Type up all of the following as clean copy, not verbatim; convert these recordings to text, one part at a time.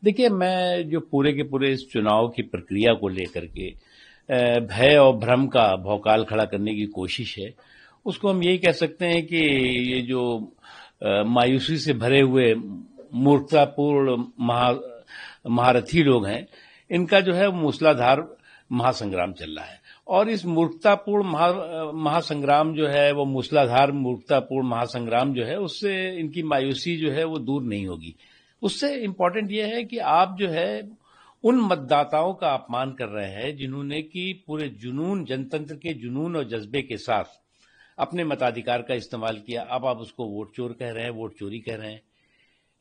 देखिए, मैं जो पूरे के पूरे इस चुनाव की प्रक्रिया को लेकर के भय और भ्रम का भौकाल खड़ा करने की कोशिश है, उसको हम यही कह सकते हैं कि ये जो मायूसी से भरे हुए मूर्खतापूर्ण महारथी लोग हैं, इनका जो है मूसलाधार महासंग्राम चल रहा है। और इस मूर्खतापूर्ण महासंग्राम जो है, वो मूसलाधार मूर्खतापूर्ण महासंग्राम जो है, उससे इनकी मायूसी जो है वो दूर नहीं होगी। उससे इम्पोर्टेंट ये है कि आप जो है उन मतदाताओं का अपमान कर रहे हैं जिन्होंने कि पूरे जुनून, जनतंत्र के जुनून और जज्बे के साथ अपने मताधिकार का इस्तेमाल किया। अब आप उसको वोट चोर कह रहे हैं, वोट चोरी कह रहे हैं।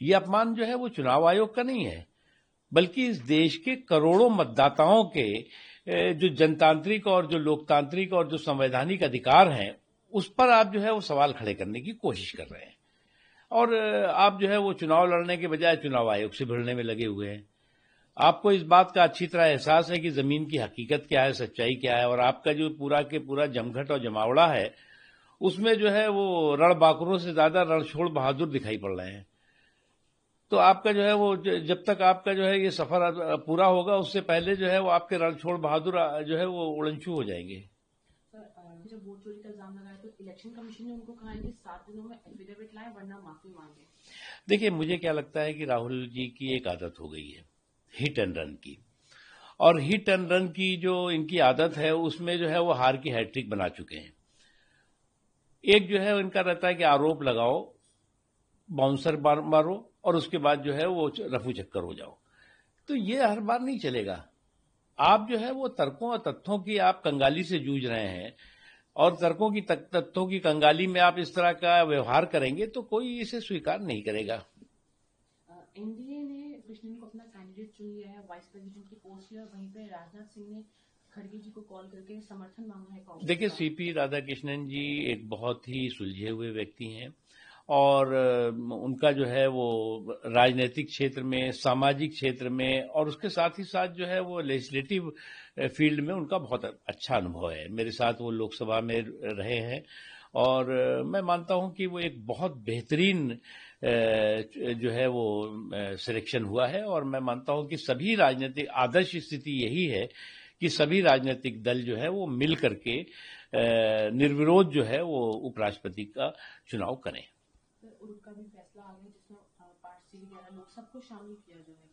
ये अपमान जो है वो चुनाव आयोग का नहीं है, बल्कि इस देश के करोड़ों मतदाताओं के जो जनतांत्रिक और जो लोकतांत्रिक और जो संवैधानिक अधिकार हैं, उस पर आप जो है वो सवाल खड़े करने की कोशिश कर रहे हैं। और आप जो है वो चुनाव लड़ने के बजाय चुनाव आयोग से भिड़ने में लगे हुए हैं। आपको इस बात का अच्छी तरह एहसास है कि जमीन की हकीकत क्या है, सच्चाई क्या है, और आपका जो पूरा के पूरा जमघट और जमावड़ा है, उसमें जो है वो रणबांकुरों से ज्यादा रणछोड़ बहादुर दिखाई पड़ रहे हैं। तो आपका जो है वो जब तक आपका जो है ये सफर पूरा होगा, उससे पहले जो है वो आपके रणछोड़ बहादुर जो है वो उड़नछू हो जाएंगे। जब वोट चोरी का इल्जाम लगाया तो इलेक्शन कमीशन ने उनको कहा है कि 7 दिनों में एफिडेविट लाएं वरना माफी मांगे। देखिए, मुझे क्या लगता है कि राहुल जी की एक आदत हो गई है हिट एंड रन की, और हिट एंड रन की जो इनकी आदत है उसमें जो है वो हार की हैट्रिक बना चुके हैं। एक जो है इनका रहता है कि आरोप लगाओ, बाउंसर मारो और उसके बाद जो है वो रफू चक्कर हो जाओ। तो ये हर बार नहीं चलेगा। आप जो है वो तर्कों और तथ्यों की आप कंगाली से जूझ रहे हैं, और तर्कों की तथ्यों की कंगाली में आप इस तरह का व्यवहार करेंगे तो कोई इसे स्वीकार नहीं करेगा। एनडीए ने कृष्णन को अपना कैंडिडेट चुन लिया है वाइस प्रेसिडेंट की पोस्ट पर, वहीं पे राजनाथ सिंह ने खड़गे जी को कॉल करके समर्थन मांगा है कांग्रेस। देखिए, सीपी राधाकृष्णन जी एक बहुत ही सुलझे हुए व्यक्ति हैं, और उनका जो है वो राजनीतिक क्षेत्र में, सामाजिक क्षेत्र में, और उसके साथ ही साथ जो है वो लेजिस्लेटिव फील्ड में उनका बहुत अच्छा अनुभव है। मेरे साथ वो लोकसभा में रहे हैं, और मैं मानता हूं कि वो एक बहुत बेहतरीन जो है वो सिलेक्शन हुआ है। और मैं मानता हूं कि सभी राजनीतिक आदर्श स्थिति यही है कि सभी राजनीतिक दल जो है वो मिल करके निर्विरोध जो है वो उपराष्ट्रपति का चुनाव करें। उनका भी फैसला आ गया जिसमें पार्टी वगैरह लोग सबको शामिल किया जाएगा।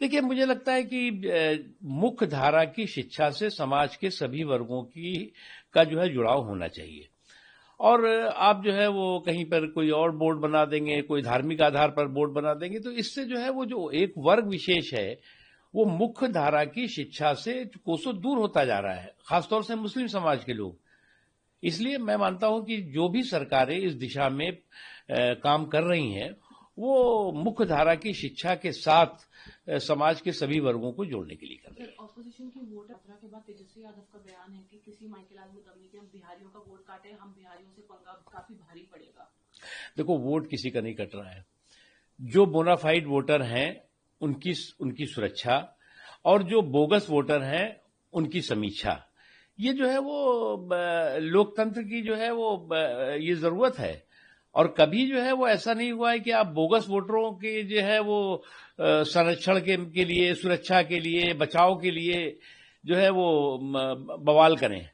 देखिए, मुझे लगता है कि मुख्य धारा की शिक्षा से समाज के सभी वर्गों का जो है जुड़ाव होना चाहिए। और आप जो है वो कहीं पर कोई और बोर्ड बना देंगे, कोई धार्मिक आधार पर बोर्ड बना देंगे, तो इससे जो है वो जो एक वर्ग विशेष है वो मुख्य धारा की शिक्षा से कोसों दूर होता जा रहा है, खासतौर से मुस्लिम समाज के लोग। इसलिए मैं मानता हूं कि जो भी सरकारें इस दिशा में काम कर रही हैं, वो मुख्य धारा की शिक्षा के साथ समाज के सभी वर्गों को जोड़ने के लिए कर रही है। ऑपोजिशन की वोट यात्रा के बाद तेजस्वी यादव का बयान है कि किसी माइकेलाल मुतम्मी के हम बिहारियों का वोट काटे, हम बिहारियों से पंगा काफी भारी पड़ेगा। देखो, वोट किसी का नहीं कट रहा है। जो बोनाफाइड वोटर हैं उनकी सुरक्षा, और जो बोगस वोटर हैं उनकी समीक्षा, ये जो है वो लोकतंत्र की जो है वो ये जरूरत है। और कभी जो है वो ऐसा नहीं हुआ है कि आप बोगस वोटरों के जो है वो संरक्षण के लिए, सुरक्षा के लिए, बचाव के लिए जो है वो बवाल करें।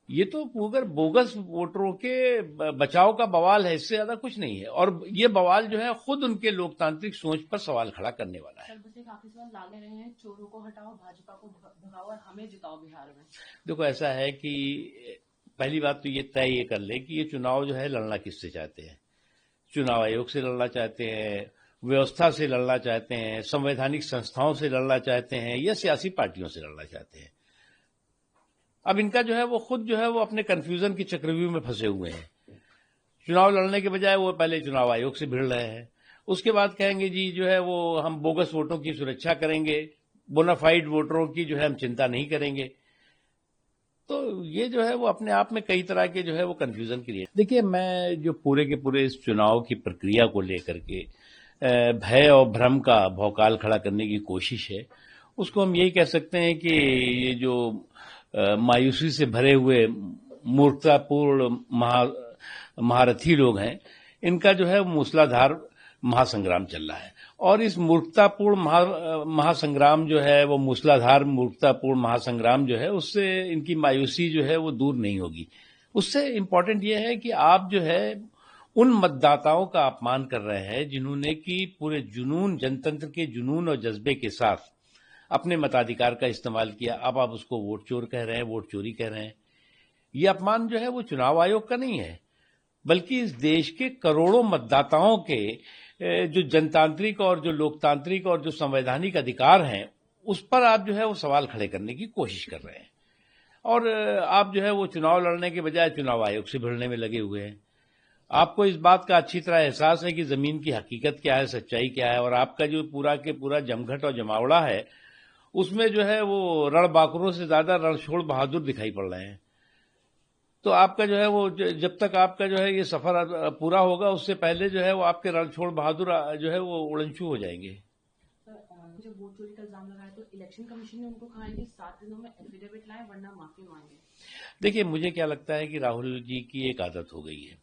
ये तो अगर बोगस वोटरों के बचाव का बवाल है, इससे ज्यादा कुछ नहीं है। और ये बवाल जो है खुद उनके लोकतांत्रिक सोच पर सवाल खड़ा करने वाला है। काफी सवाल लागे रहे हैं, चोरों को हटाओ, भाजपा को भगाओ और हमें जिताओ बिहार में। देखो, ऐसा है कि पहली बात तो ये तय ये कर ले कि ये चुनाव जो है लड़ना किससे चाहते हैं। चुनाव आयोग से लड़ना चाहते हैं, व्यवस्था से लड़ना चाहते हैं, संवैधानिक संस्थाओं से लड़ना चाहते हैं, या सियासी पार्टियों से लड़ना चाहते हैं। अब इनका जो है वो खुद जो है वो अपने कंफ्यूजन की चक्रव्यूह में फंसे हुए हैं। चुनाव लड़ने के बजाय वो पहले चुनाव आयोग से भिड़ रहे हैं, उसके बाद कहेंगे जी जो है वो हम बोगस वोटों की सुरक्षा करेंगे, बोनाफाइड वोटरों की जो है हम चिंता नहीं करेंगे। तो ये जो है वो अपने आप में कई तरह के जो है वो कंफ्यूजन क्रिएट। देखिए, मैं जो पूरे के पूरे इस चुनाव की प्रक्रिया को लेकर के भय और भ्रम का भौकाल खड़ा करने की कोशिश है, उसको हम यही कह सकते हैं कि ये जो मायूसी से भरे हुए मूर्खतापूर्ण महारथी लोग हैं, इनका जो है मूसलाधार महासंग्राम चल रहा है। और इस मूर्खतापूर्ण महासंग्राम जो है, वो मूसलाधार मूर्खतापूर्ण महासंग्राम जो है, उससे इनकी मायूसी जो है वो दूर नहीं होगी। उससे इम्पोर्टेंट ये है कि आप जो है उन मतदाताओं का अपमान कर रहे हैं जिन्होंने कि पूरे जुनून, जनतंत्र के जुनून और जज्बे के साथ अपने मताधिकार का इस्तेमाल किया। अब आप उसको वोट चोर कह रहे हैं, वोट चोरी कह रहे हैं। ये अपमान जो है वो चुनाव आयोग का नहीं है, बल्कि इस देश के करोड़ों मतदाताओं के जो जनतांत्रिक और जो लोकतांत्रिक और जो संवैधानिक अधिकार हैं, उस पर आप जो है वो सवाल खड़े करने की कोशिश कर रहे हैं। और आप जो है वो चुनाव लड़ने के बजाय चुनाव आयोग से भिड़ने में लगे हुए हैं। आपको इस बात का अच्छी तरह एहसास है कि जमीन की हकीकत क्या है, सच्चाई क्या है, और आपका जो पूरा के पूरा जमघट और जमावड़ा है, उसमें जो है वो रणबांकुरों से ज्यादा रणछोड़ बहादुर दिखाई पड़ रहे हैं। तो आपका जो है वो जब तक आपका जो है ये सफर पूरा होगा, उससे पहले जो है वो आपके रणछोड़ बहादुर जो है वो उड़नछू हो जाएंगे। जब वोट चोरी का इल्जाम लगाया तो इलेक्शन कमीशन ने उनको कहा है कि 7 दिनों में एफिडेविट लाएं वरना माफी मांगे। देखिए, मुझे क्या लगता है कि राहुल जी की एक आदत हो गई है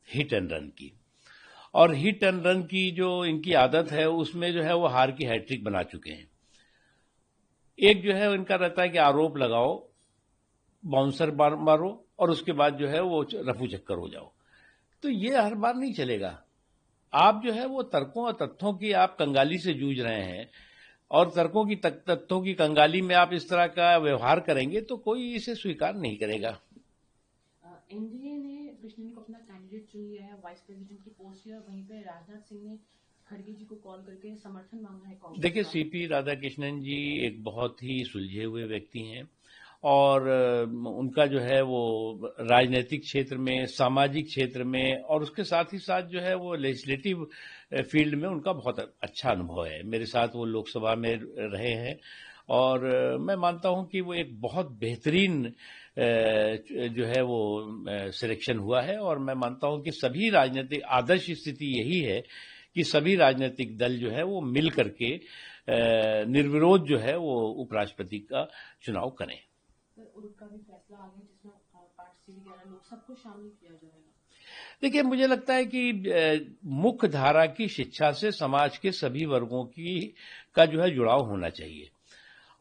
हिट एंड रन की, और हिट एंड रन की जो इनकी आदत है उसमें जो है वो हार की हैट्रिक बना चुके हैं। एक जो है इनका रहता है कि आरोप लगाओ, बाउंसर मारो और उसके बाद जो है वो रफू चक्कर हो जाओ। तो ये हर बार नहीं चलेगा। आप जो है वो तर्कों और तथ्यों की आप कंगाली से जूझ रहे हैं, और तर्कों की तथ्यों की कंगाली में आप इस तरह का व्यवहार करेंगे तो कोई इसे स्वीकार नहीं करेगा। एनडीए ने कृष्णन को अपना कैंडिडेट चुन लिया है वाइस प्रेसिडेंट की पोस्ट पर, वहीं पे राजनाथ सिंह ने खड़गे जी को कॉल करके समर्थन मांगा है कांग्रेस। देखिए, सीपी राधाकृष्णन जी एक बहुत ही सुलझे हुए व्यक्ति हैं, और उनका जो है वो राजनीतिक क्षेत्र में, सामाजिक क्षेत्र में, और उसके साथ ही साथ जो है वो लेजिस्लेटिव फील्ड में उनका बहुत अच्छा अनुभव है। मेरे साथ वो लोकसभा में रहे हैं, और मैं मानता हूं कि वो एक बहुत बेहतरीन जो है वो सिलेक्शन हुआ है। और मैं मानता हूं कि सभी राजनीतिक आदर्श स्थिति यही है कि सभी राजनीतिक दल जो है वो मिल करके निर्विरोध जो है वो उपराष्ट्रपति का चुनाव करें। उनका भी फैसला आ गया जिसमें 8 से 11 लोग सबको शामिल किया जाएगा। देखिए, मुझे लगता है कि मुख्य धारा की शिक्षा से समाज के सभी वर्गों का जो है जुड़ाव होना चाहिए।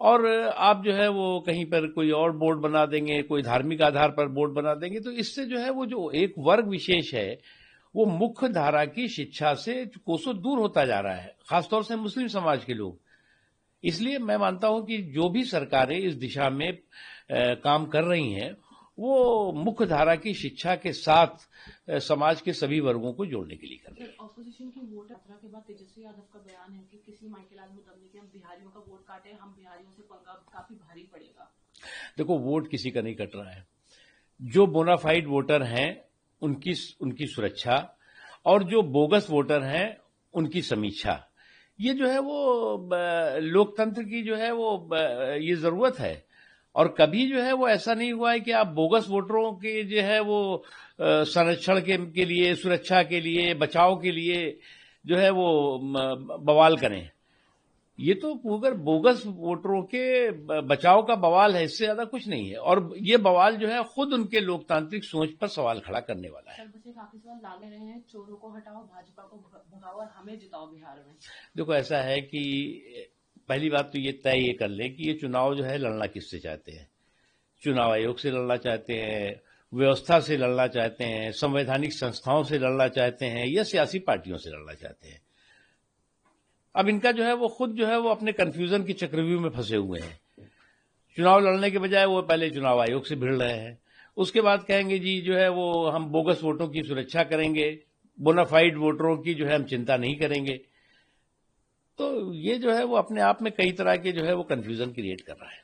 और आप जो है वो कहीं पर कोई और बोर्ड बना देंगे, कोई धार्मिक आधार पर बोर्ड बना देंगे, तो इससे जो है वो जो एक वर्ग विशेष है वो मुख्य धारा की शिक्षा से कोसों दूर होता जा रहा है, खासतौर से मुस्लिम समाज के लोग। इसलिए मैं मानता हूं कि जो भी सरकारें इस दिशा में काम कर रही हैं, वो मुख्य धारा की शिक्षा के साथ समाज के सभी वर्गों को जोड़ने के लिए कर रही है। ऑपोजिशन की वोट यात्रा के बाद तेजस्वी यादव का बयान है कि किसी माइकेलाल मुतम्मी के हम बिहारियों का वोट काटे, हम बिहारियों से पंगा काफी भारी पड़ेगा। देखो, वोट किसी का नहीं कट रहा है। जो बोनाफाइड वोटर हैं उनकी सुरक्षा, और जो बोगस वोटर हैं उनकी समीक्षा, ये जो है वो लोकतंत्र की जो है वो ये जरूरत है। और कभी जो है वो ऐसा नहीं हुआ है कि आप बोगस वोटरों के जो है वो संरक्षण के लिए, सुरक्षा के लिए, बचाव के लिए जो है वो बवाल करें। ये तो अगर बोगस वोटरों के बचाव का बवाल है, इससे ज्यादा कुछ नहीं है। और ये बवाल जो है खुद उनके लोकतांत्रिक सोच पर सवाल खड़ा करने वाला है। काफी सवाल लागे रहे हैं, चोरों को हटाओ, भाजपा को भगाओ और हमें जिताओ बिहार में। देखो, ऐसा है कि पहली बात तो ये तय कर ले कि ये चुनाव जो है लड़ना किससे चाहते हैं। चुनाव आयोग से लड़ना चाहते हैं, व्यवस्था से लड़ना चाहते हैं, संवैधानिक संस्थाओं से लड़ना चाहते हैं, या सियासी पार्टियों से लड़ना चाहते हैं। अब इनका जो है वो खुद जो है वो अपने कंफ्यूजन की चक्रव्यूह में फंसे हुए हैं। चुनाव लड़ने के बजाय वो पहले चुनाव आयोग से भिड़ रहे हैं, उसके बाद कहेंगे जी जो है वो हम बोगस वोटों की सुरक्षा करेंगे, बोनाफाइड वोटरों की जो है हम चिंता नहीं करेंगे। तो ये जो है वो अपने आप में कई तरह के जो है वो कंफ्यूजन क्रिएट कर रहा है।